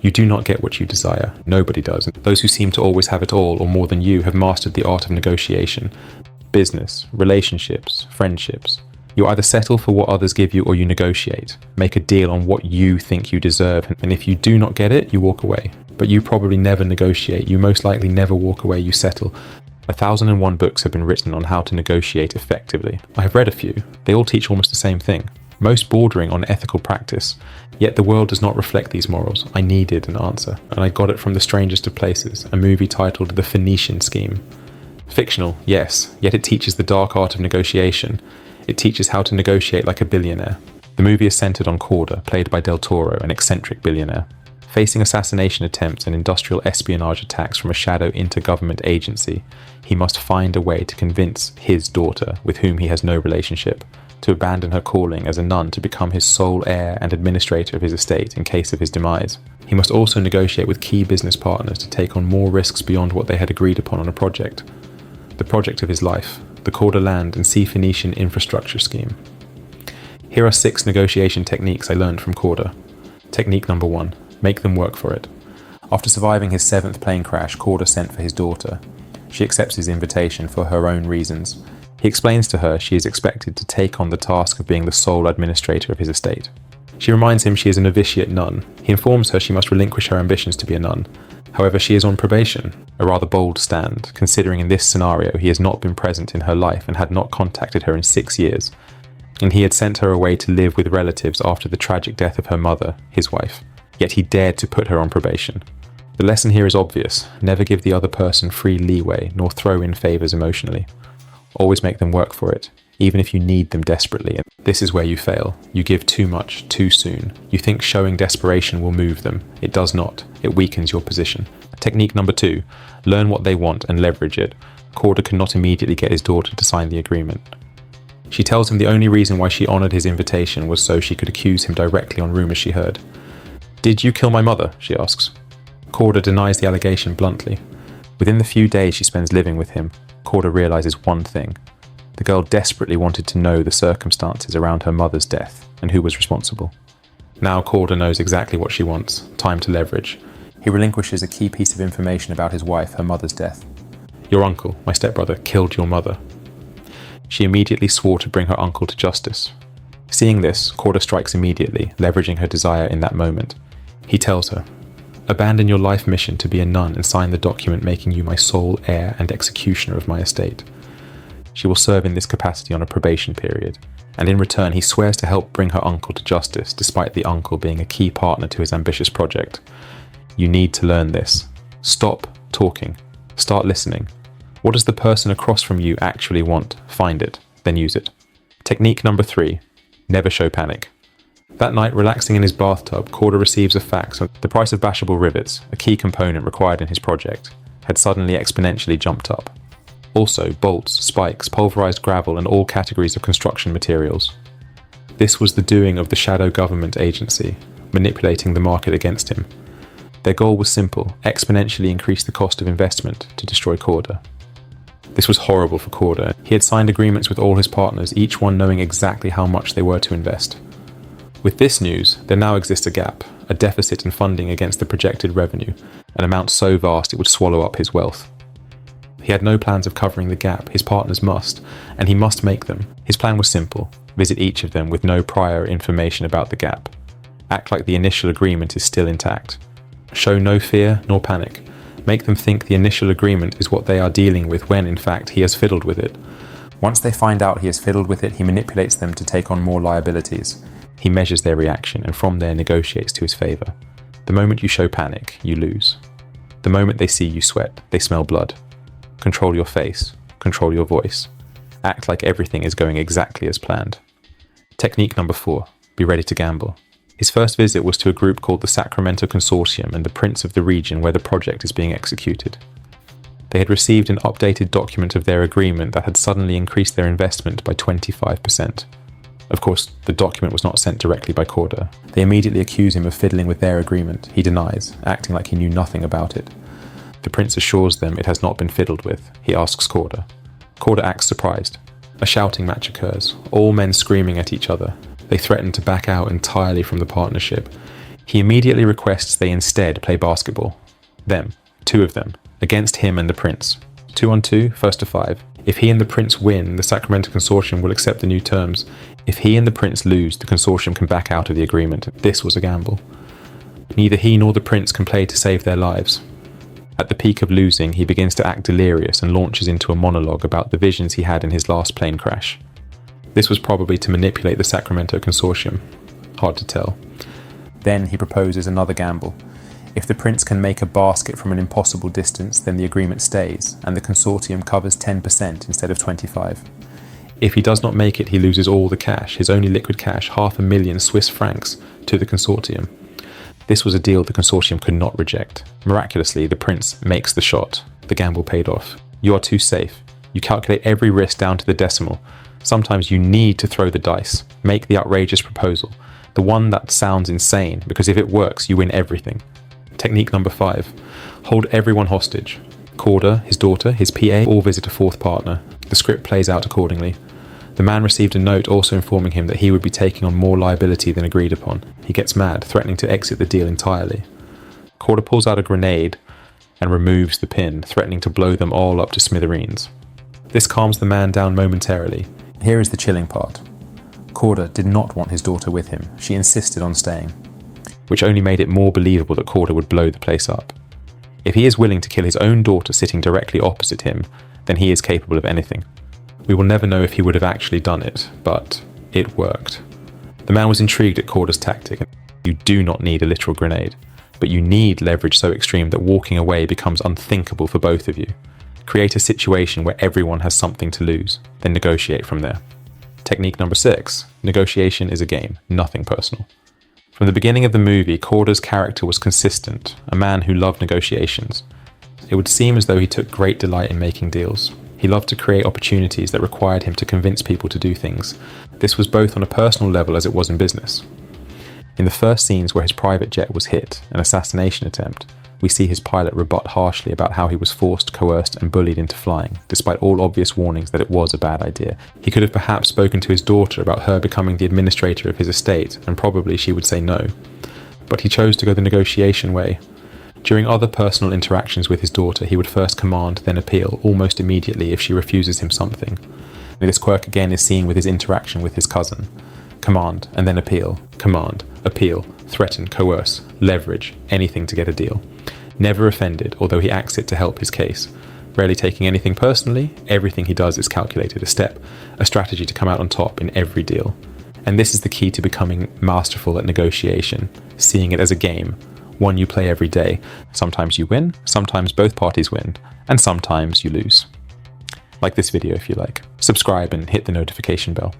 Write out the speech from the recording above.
You do not get what you desire. Nobody does. Those who seem to always have it all or more than you have mastered the art of negotiation. Business, relationships, friendships. You either settle for what others give you or you negotiate. Make a deal on what you think you deserve, and if you do not get it, you walk away. But you probably never negotiate. You most likely never walk away, you settle. 1,001 books have been written on how to negotiate effectively. I have read a few. They all teach almost the same thing, most bordering on ethical practice. Yet the world does not reflect these morals. I needed an answer, and I got it from the strangest of places, a movie titled The Phoenician Scheme. Fictional, yes, yet it teaches the dark art of negotiation. It teaches how to negotiate like a billionaire. The movie is centered on Korda, played by Toro, an eccentric billionaire. Facing assassination attempts and industrial espionage attacks from a shadow intergovernment agency, he must find a way to convince his daughter, with whom he has no relationship, to abandon her calling as a nun to become his sole heir and administrator of his estate in case of his demise. He must also negotiate with key business partners to take on more risks beyond what they had agreed upon on a project. The project of his life, the Korda land and Sea Phoenician infrastructure scheme. Here are 6 negotiation techniques I learned from Korda. Technique number 1. Make them work for it. After surviving his 7th plane crash, Korda sent for his daughter. She accepts his invitation for her own reasons. He explains to her she is expected to take on the task of being the sole administrator of his estate. She reminds him she is a novitiate nun. He informs her she must relinquish her ambitions to be a nun. However, she is on probation, a rather bold stand, considering in this scenario he has not been present in her life and had not contacted her in 6 years, and he had sent her away to live with relatives after the tragic death of her mother, his wife. Yet he dared to put her on probation. The lesson here is obvious. Never give the other person free leeway, nor throw in favours emotionally. Always make them work for it, even if you need them desperately. And this is where you fail. You give too much, too soon. You think showing desperation will move them. It does not. It weakens your position. Technique number 2. Learn what they want and leverage it. Korda cannot immediately get his daughter to sign the agreement. She tells him the only reason why she honoured his invitation was so she could accuse him directly on rumours she heard. "Did you kill my mother?" she asks. Korda denies the allegation bluntly. Within the few days she spends living with him, Korda realises one thing. The girl desperately wanted to know the circumstances around her mother's death and who was responsible. Now Korda knows exactly what she wants, time to leverage. He relinquishes a key piece of information about his wife, her mother's death. "Your uncle, my stepbrother, killed your mother." She immediately swore to bring her uncle to justice. Seeing this, Korda strikes immediately, leveraging her desire in that moment. He tells her, "Abandon your life mission to be a nun and sign the document making you my sole heir and executioner of my estate." She will serve in this capacity on a probation period, and in return he swears to help bring her uncle to justice, despite the uncle being a key partner to his ambitious project. You need to learn this. Stop talking. Start listening. What does the person across from you actually want? Find it, then use it. Technique number 3. Never show panic. That night, relaxing in his bathtub, Korda receives a fax on the price of bashable rivets, a key component required in his project, had suddenly exponentially jumped up. Also, bolts, spikes, pulverized gravel, and all categories of construction materials. This was the doing of the shadow government agency, manipulating the market against him. Their goal was simple: exponentially increase the cost of investment to destroy Korda. This was horrible for Korda. He had signed agreements with all his partners, each one knowing exactly how much they were to invest. With this news, there now exists a gap, a deficit in funding against the projected revenue, an amount so vast it would swallow up his wealth. He had no plans of covering the gap. His partners must, and he must make them. His plan was simple: visit each of them with no prior information about the gap. Act like the initial agreement is still intact. Show no fear nor panic. Make them think the initial agreement is what they are dealing with when, in fact, he has fiddled with it. Once they find out he has fiddled with it, he manipulates them to take on more liabilities. He measures their reaction and from there negotiates to his favour. The moment you show panic, you lose. The moment they see you sweat, they smell blood. Control your face. Control your voice. Act like everything is going exactly as planned. Technique number 4. Be ready to gamble. His first visit was to a group called the Sacramento Consortium and the prince of the region where the project is being executed. They had received an updated document of their agreement that had suddenly increased their investment by 25%. Of course, the document was not sent directly by Korda. They immediately accuse him of fiddling with their agreement. He denies, acting like he knew nothing about it. The prince assures them it has not been fiddled with. He asks Korda. Korda acts surprised. A shouting match occurs, all men screaming at each other. They threaten to back out entirely from the partnership. He immediately requests they instead play basketball. Them, two of them, against him and the prince. 2 on 2, first to 5. If he and the prince win, the Sacramento Consortium will accept the new terms. If he and the prince lose, the consortium can back out of the agreement. This was a gamble. Neither he nor the prince can play to save their lives. At the peak of losing, he begins to act delirious and launches into a monologue about the visions he had in his last plane crash. This was probably to manipulate the Sacramento Consortium. Hard to tell. Then he proposes another gamble. If the prince can make a basket from an impossible distance, then the agreement stays, and the consortium covers 10% instead of 25%. If he does not make it, he loses all the cash, his only liquid cash, 500,000 Swiss francs, to the consortium. This was a deal the consortium could not reject. Miraculously, the prince makes the shot. The gamble paid off. You are too safe. You calculate every risk down to the decimal. Sometimes you need to throw the dice. Make the outrageous proposal. The one that sounds insane, because if it works, you win everything. Technique number 5. Hold everyone hostage. Korda, his daughter, his PA, all visit a fourth partner. The script plays out accordingly. The man received a note also informing him that he would be taking on more liability than agreed upon. He gets mad, threatening to exit the deal entirely. Korda pulls out a grenade and removes the pin, threatening to blow them all up to smithereens. This calms the man down momentarily. Here is the chilling part. Korda did not want his daughter with him. She insisted on staying, which only made it more believable that Korda would blow the place up. If he is willing to kill his own daughter sitting directly opposite him, then he is capable of anything. We will never know if he would have actually done it, but it worked. The man was intrigued at Korda's tactic. You do not need a literal grenade, but you need leverage so extreme that walking away becomes unthinkable for both of you. Create a situation where everyone has something to lose, then negotiate from there. Technique number 6. Negotiation is a game, nothing personal. From the beginning of the movie, Korda's character was consistent, a man who loved negotiations. It would seem as though he took great delight in making deals. He loved to create opportunities that required him to convince people to do things. This was both on a personal level as it was in business. In the first scenes where his private jet was hit, an assassination attempt, we see his pilot rebut harshly about how he was forced, coerced, and bullied into flying, despite all obvious warnings that it was a bad idea. He could have perhaps spoken to his daughter about her becoming the administrator of his estate, and probably she would say no. But he chose to go the negotiation way. During other personal interactions with his daughter, he would first command, then appeal, almost immediately if she refuses him something. And this quirk again is seen with his interaction with his cousin. Command, and then appeal. Command, appeal, threaten, coerce, leverage, anything to get a deal. Never offended, although he acts it to help his case. Rarely taking anything personally, everything he does is calculated, a step, a strategy to come out on top in every deal. And this is the key to becoming masterful at negotiation, seeing it as a game, one you play every day. Sometimes you win, sometimes both parties win, and sometimes you lose. Like this video if you like. Subscribe and hit the notification bell.